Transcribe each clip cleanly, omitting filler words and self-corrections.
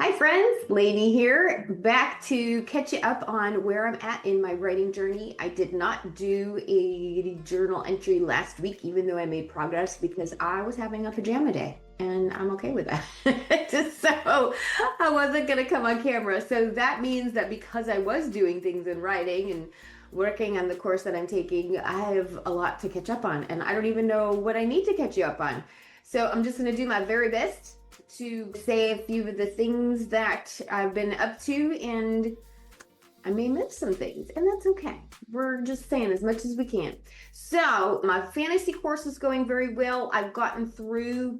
Hi friends, Lainey here, back to catch you up on where I'm at in my writing journey. I did not do a journal entry last week, even though I made progress because I was having a pajama day, and I'm okay with that. So I wasn't gonna come on camera. So that means that because I was doing things in writing and working on the course that I'm taking, I have a lot to catch up on, and I don't even know what I need to catch you up on. So I'm just gonna do my very best to say a few of the things that I've been up to, and I may miss some things, and that's okay. We're just saying as much as we can. So, my fantasy course is going very well. I've gotten through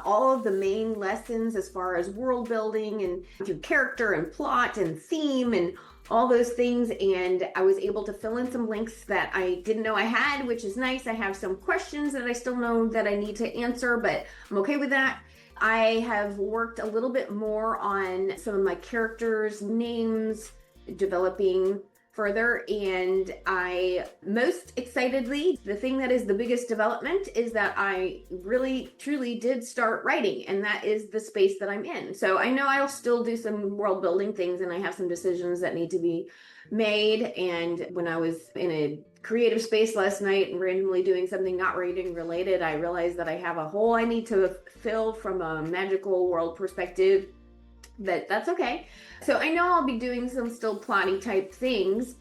all of the main lessons as far as world building and through character and plot and theme and all those things, and I was able to fill in some links that I didn't know I had, which is nice. I have some questions that I still know that I need to answer, but I'm okay with that. I have worked a little bit more on some of my characters' names, developing further, and I most excitedly, the thing that is the biggest development is that I really truly did start writing, and that is the space that I'm in. So I know I'll still do some world building things, and I have some decisions that need to be made. And when I was in a creative space last night and randomly doing something not reading related, I realized that I have a hole I need to fill from a magical world perspective, but that's okay. So I know I'll be doing some still plotting type things,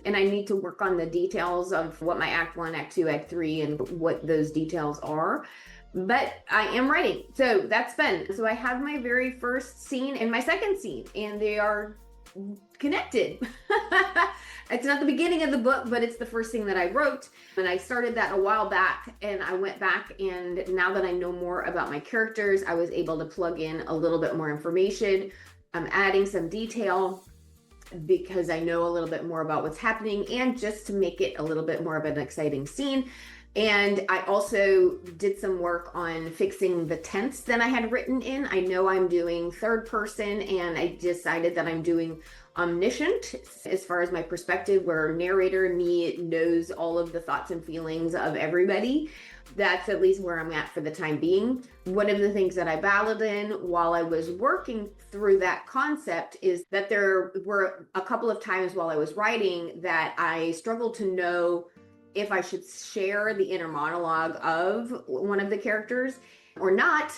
and I need to work on the details of what my act one, act two, act three, and what those details are. But I am writing. So that's fun. So I have my very first scene and my second scene, and they are connected. It's not the beginning of the book, but it's the first thing that I wrote. And I started that a while back, and I went back, and now that I know more about my characters, I was able to plug in a little bit more information. I'm adding some detail because I know a little bit more about what's happening, and just to make it a little bit more of an exciting scene. And I also did some work on fixing the tense that I had written in. I know I'm doing third person, and I decided that I'm doing omniscient as far as my perspective, where narrator me knows all of the thoughts and feelings of everybody. That's at least where I'm at for the time being. One of the things that I battled in while I was working through that concept is that there were a couple of times while I was writing that I struggled to know if I should share the inner monologue of one of the characters or not.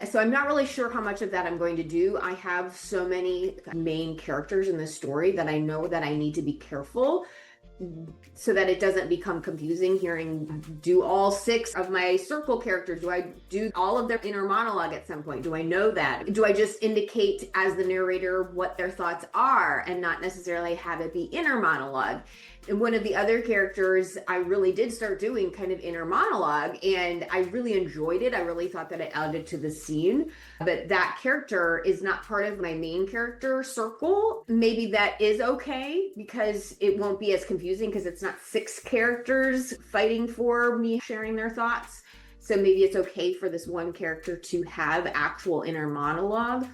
So I'm not really sure how much of that I'm going to do. I have so many main characters in this story that I know that I need to be careful so that it doesn't become confusing hearing, do all six of my circle characters, do I do all of their inner monologue at some point? Do I know that? Do I just indicate as the narrator what their thoughts are and not necessarily have it be inner monologue? And one of the other characters, I really did start doing kind of inner monologue, and I really enjoyed it. I really thought that it added to the scene, but that character is not part of my main character circle. Maybe that is okay because it won't be as confusing because it's not six characters fighting for me sharing their thoughts. So maybe it's okay for this one character to have actual inner monologue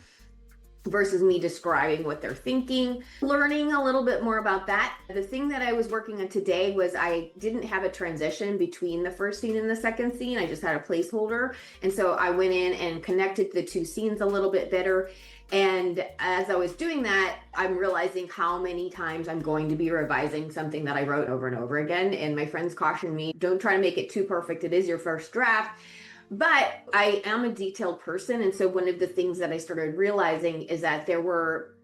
versus me describing what they're thinking, learning a little bit more about that. The thing that I was working on today was I didn't have a transition between the first scene and the second scene. I just had a placeholder. And so I went in and connected the two scenes a little bit better. And as I was doing that, I'm realizing how many times I'm going to be revising something that I wrote over and over again. And my friends cautioned me, don't try to make it too perfect. It is your first draft. But I am a detailed person. And so one of the things that I started realizing is that there were,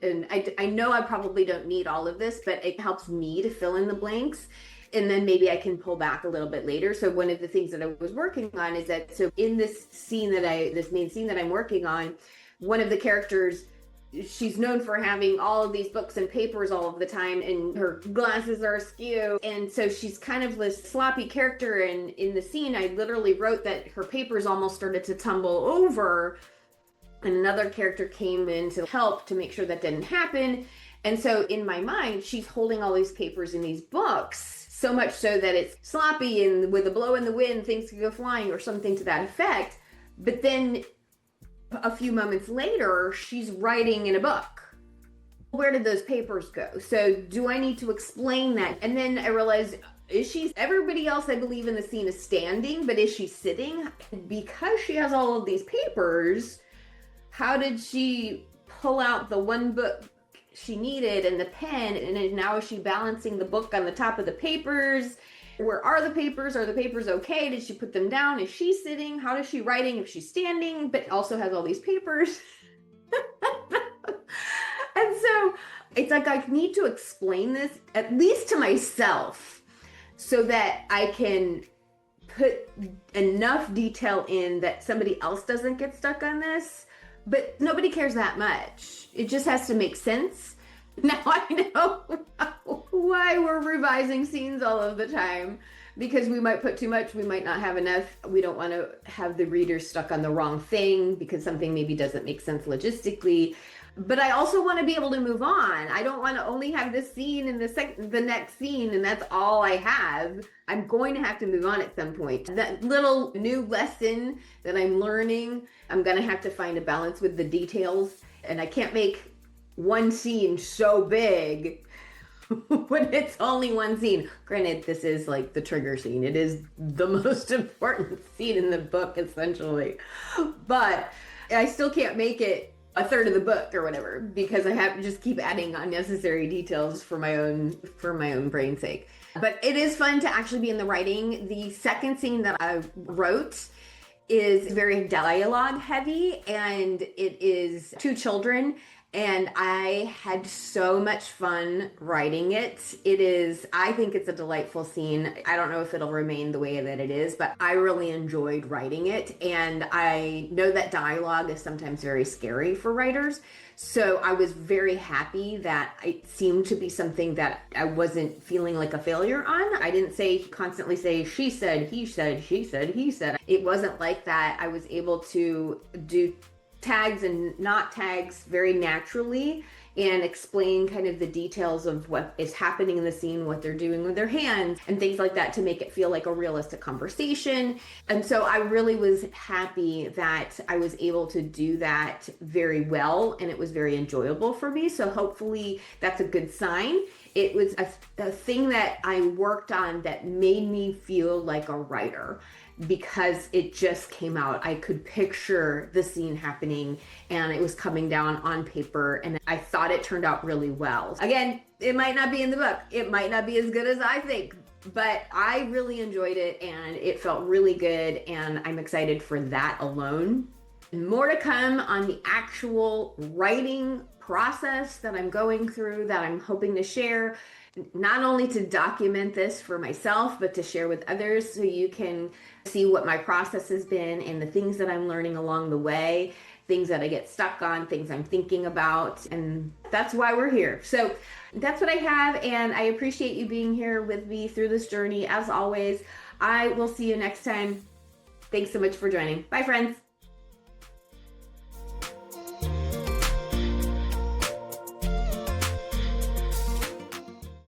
and I know I probably don't need all of this, but it helps me to fill in the blanks. And then maybe I can pull back a little bit later. So one of the things that I was working on is that, so in this scene this main scene that I'm working on, one of the characters, she's known for having all of these books and papers all of the time, and her glasses are askew. And so she's kind of this sloppy character. And in the scene, I literally wrote that her papers almost started to tumble over. And another character came in to help to make sure that didn't happen. And so in my mind, she's holding all these papers and these books, so much so that it's sloppy, and with a blow in the wind, things could go flying or something to that effect. But then a few moments later, she's writing in a book. Where did those papers go? So do I need to explain that? And then I realized, everybody else I believe in the scene is standing, but is she sitting? Because she has all of these papers, How did she pull out the one book she needed and the pen, and then now is she balancing the book on the top of the papers? Where are the papers? Are the papers okay? Did she put them down? Is she sitting? How is she writing if she's standing, but also has all these papers? And so it's like I need to explain this at least to myself so that I can put enough detail in that somebody else doesn't get stuck on this. But nobody cares that much. It just has to make sense. Now I know why we're revising scenes all of the time, because we might put too much, we might not have enough. We don't want to have the reader stuck on the wrong thing because something maybe doesn't make sense logistically. But I also want to be able to move on. I don't want to only have this scene and the next scene and that's all I have. I'm going to have to move on at some point. That little new lesson that I'm learning, I'm going to have to find a balance with the details. And I can't make one scene so big when it's only one scene. Granted, this is like the trigger scene. It is the most important scene in the book, essentially. But I still can't make it a third of the book or whatever, because I have to just keep adding unnecessary details for my own brain's sake. But it is fun to actually be in the writing. The second scene that I wrote is very dialogue heavy, and it is two children, and I had so much fun writing it. I think it's a delightful scene. I don't know if it'll remain the way that it is, but I really enjoyed writing it. And I know that dialogue is sometimes very scary for writers. So I was very happy that it seemed to be something that I wasn't feeling like a failure on. I didn't constantly say, she said, he said, she said, he said. It wasn't like that. I was able to do tags and not tags very naturally and explain kind of the details of what is happening in the scene, what they're doing with their hands and things like that to make it feel like a realistic conversation. And so I really was happy that I was able to do that very well, and it was very enjoyable for me. So hopefully that's a good sign. It was a thing that I worked on that made me feel like a writer, because it just came out. I could picture the scene happening and it was coming down on paper, and I thought it turned out really well. Again, it might not be in the book. It might not be as good as I think, but I really enjoyed it and it felt really good, and I'm excited for that alone. More to come on the actual writing process that I'm going through, that I'm hoping to share, not only to document this for myself, but to share with others so you can see what my process has been and the things that I'm learning along the way, things that I get stuck on, things I'm thinking about. And that's why we're here. So that's what I have. And I appreciate you being here with me through this journey. As always, I will see you next time. Thanks so much for joining. Bye, friends.